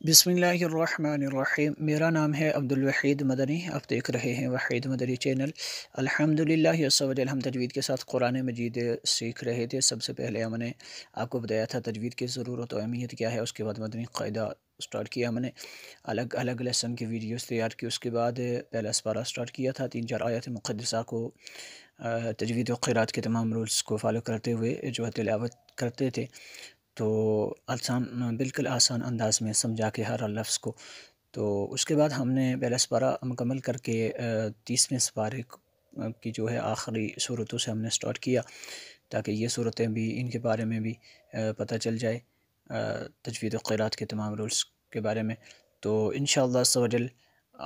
بسم اللہ الرحمن الرحیم۔ میرا نام ہے عبدالوحید مدنی۔ آپ دیکھ رہے ہیں وحید مدنی چینل۔ الحمدللہ ہم تجوید کے ساتھ قرآن مجید سیکھ رہے تھے۔ سب سے پہلے ہم نے آپ کو بتایا تھا تجوید کی ضرورت و اہمیت کیا ہے، اس کے بعد مدنی قاعدہ سٹارٹ کیا ہم نے، الگ الگ لیسن کی ویڈیوز تیار کی، اس کے بعد پہلا سپارہ سٹارٹ کیا تھا، 3-4 آیات مقدسہ کو تجویدوقرآت کے تمام رولز کو فالو کرتے ہوئے جو ہے تلاوت کرتے تھے، تو بالکل آسان انداز میں سمجھا کے ہر لفظ کو۔ تو اس کے بعد ہم نے پہلا سپارہ مکمل کر کے 30ویں سپارے کی جو ہے آخری صورتوں سے ہم نے سٹارٹ کیا، تاکہ یہ صورتیں بھی ان کے بارے میں بھی پتہ چل جائے، تجویدوقرآت کے تمام رولز کے بارے میں۔ تو انشاءاللہ عز و جل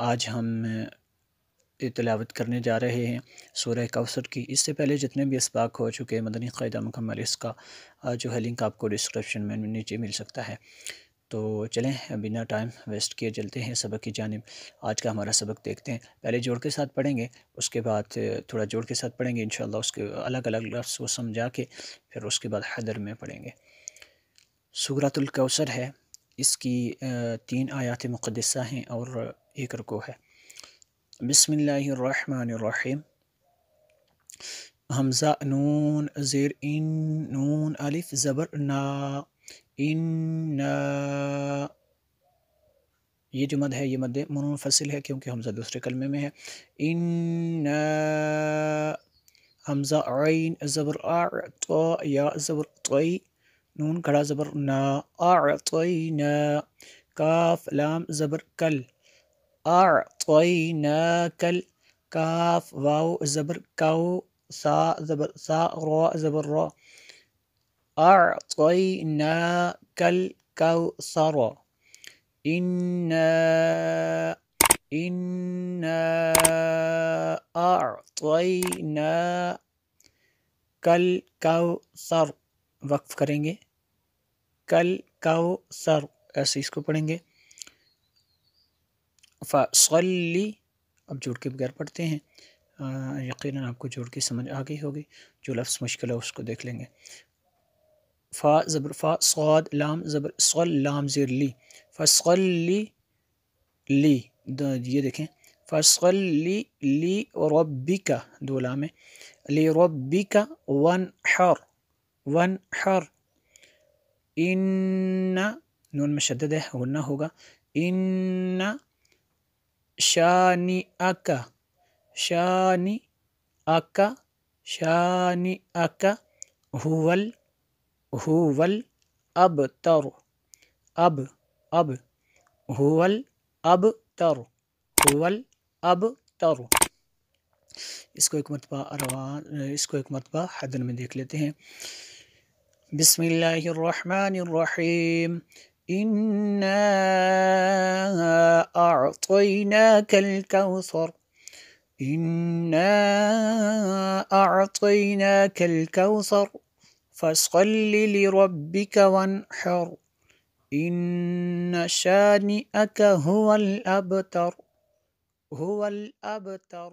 آج ہم تلاوت کرنے جا رہے ہیں سورہ کوثر کی۔ اس سے پہلے جتنے بھی اسباق ہو چکے مدنی قاعدہ مکمل، اس کا جو ہے لنک آپ کو ڈسکرپشن میں نیچے مل سکتا ہے۔ تو چلیں بنا ٹائم ویسٹ کیے چلتے ہیں سبق کی جانب۔ آج کا ہمارا سبق دیکھتے ہیں، پہلے جوڑ کے ساتھ پڑھیں گے، اس کے بعد تھوڑا جوڑ کے ساتھ پڑھیں گے انشاءاللہ، اس کے الگ الگ لفظ کو سمجھا کے پھر اس کے بعد حدر میں پڑھیں گے۔ سورةالکوثر ہے، اس کی 3 آیات مقدسہ ہیں اور 1 رکوع ہے۔ بسم اللہ الرحمن الرحیم۔ حمزہ نون زیر ان، نون الف زبر نا، ان، یہ جو مد ہے یہ مد منفصل ہے کیونکہ حمزہ دوسرے کلمے میں ہے۔ ان، حمزہ عین زبر آ، تو یا زبر طوی، نون کھڑا زبر نا، اعطینا، کاف لام زبر کل، اعطیناکل، کاف واو زبر کو، سا زبر سا، را زبر را، اعطیناکل کوثر، انا اعطیناکل کوثر، وقف کریں گے، کل کوثر ایسے اس کو پڑھیں گے۔ فصلی، اب جوڑ کے بغیر پڑھتے ہیں، یقیناً آپ کو جوڑ کے سمجھ آ گئی ہوگی، جو لفظ مشکل ہے اس کو دیکھ لیں گے۔ فا زبر فا، صاد لام زبر صل، لام زیر لی، فصلی لی، یہ دیکھیں، فصلی لی ربک، 2 لام ہے، لی ربک وانحر، وانحر، ان، نون مشدد ہے غنہ ہوگا، ان شانئک، شانئک، شانئک هو الابتر، اب هو الابتر، هو الابتر۔ اس کو ایک مرتبہ حدن میں دیکھ لیتے ہیں۔ بسم اللہ الرحمن الرحیم۔ انا اعطیناک الکوثر، انا اعطیناک الکوثر فصل لربک وانحر، ان شانئک هو الابتر، هو الابتر۔